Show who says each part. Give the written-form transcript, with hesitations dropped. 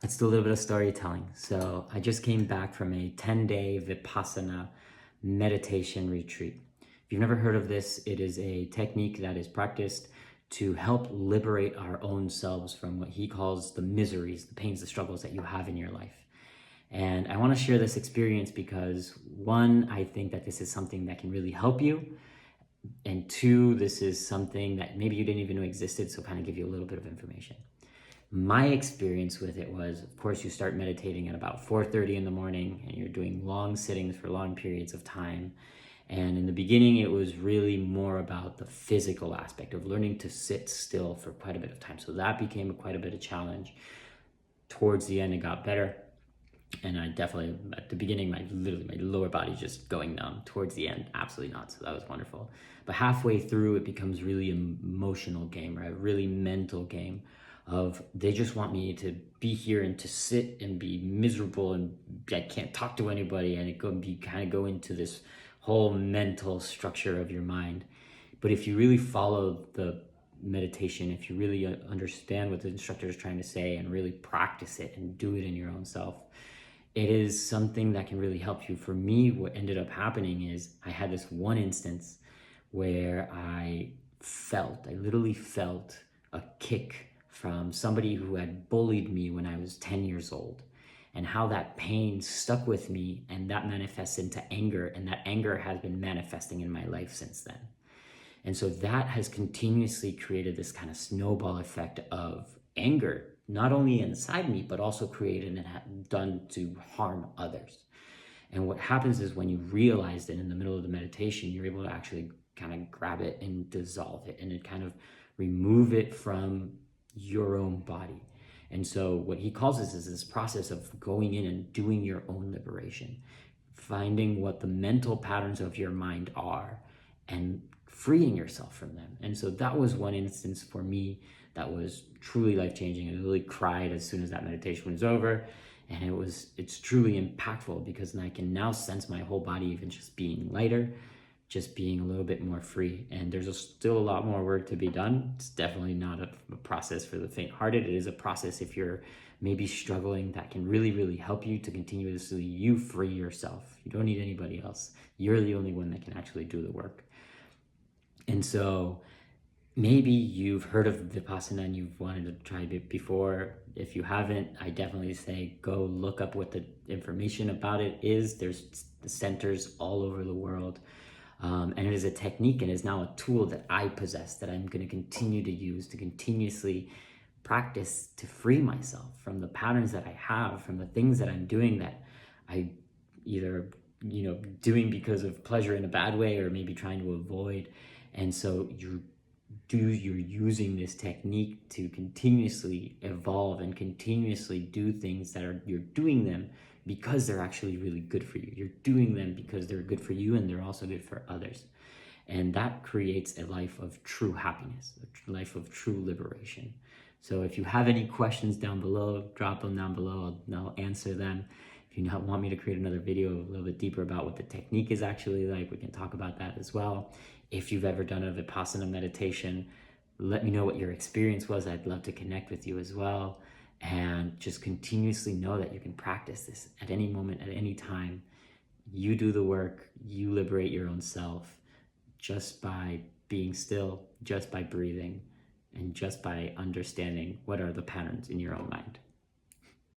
Speaker 1: Let's do a little bit of storytelling. So I just came back from a 10-day Vipassana meditation retreat. If you've never heard of this, it is a technique that is practiced to help liberate our own selves from what he calls the miseries, the pains, the struggles that you have in your life. And I want to share this experience because, one, I think that this is something that can really help you. And two, this is something that maybe you didn't even know existed, so kind of give you a little bit of information. My experience with it was, of course, you start meditating at about 4:30 in the morning and you're doing long sittings for long periods of time. And in the beginning, it was really more about the physical aspect of learning to sit still for quite a bit of time. So that became quite a bit of challenge. Towards the end, it got better. And I definitely, at the beginning, my lower body just going numb. Towards the end, absolutely not. So that was wonderful. But halfway through, it becomes really an emotional game, right? A really mental game of they just want me to be here and to sit and be miserable and I can't talk to anybody, and it could be kind of go into this whole mental structure of your mind. But if you really follow the meditation, if you really understand what the instructor is trying to say and really practice it and do it in your own self, it is something that can really help you. For me, what ended up happening is I had this one instance where I literally felt a kick from somebody who had bullied me when I was 10 years old, and how that pain stuck with me, and that manifests into anger, and that anger has been manifesting in my life since then. And so that has continuously created this kind of snowball effect of anger, not only inside me, but also created and done to harm others. And what happens is when you realize that in the middle of the meditation, you're able to actually kind of grab it and dissolve it, and it kind of remove it from your own body. And so what he calls this is this process of going in and doing your own liberation, finding what the mental patterns of your mind are and freeing yourself from them. And so that was one instance for me that was truly life-changing. I really cried as soon as that meditation was over. And it's truly impactful because I can now sense my whole body even just being lighter, just being a little bit more free. And there's still a lot more work to be done. It's definitely not a process for the faint-hearted. It is a process if you're maybe struggling that can really, really help you to continuously you free yourself. You don't need anybody else. You're the only one that can actually do the work. And so maybe you've heard of Vipassana and you've wanted to try it before. If you haven't, I definitely say go look up what the information about it is. There's centers all over the world. And it is a technique and is now a tool that I possess that I'm going to continue to use to continuously practice to free myself from the patterns that I have, from the things that I'm doing that I either, doing because of pleasure in a bad way or maybe trying to avoid. And so you're using this technique to continuously evolve and continuously do things that you're doing them because they're actually really good for you. You're doing them because they're good for you and they're also good for others. And that creates a life of true happiness, a life of true liberation. So if you have any questions down below, drop them down below. I'll answer them. If you want me to create another video a little bit deeper about what the technique is actually like, we can talk about that as well. If you've ever done a Vipassana meditation, let me know what your experience was. I'd love to connect with you as well. And just continuously know that you can practice this at any moment, at any time. You do the work, you liberate your own self just by being still, just by breathing, and just by understanding what are the patterns in your own mind.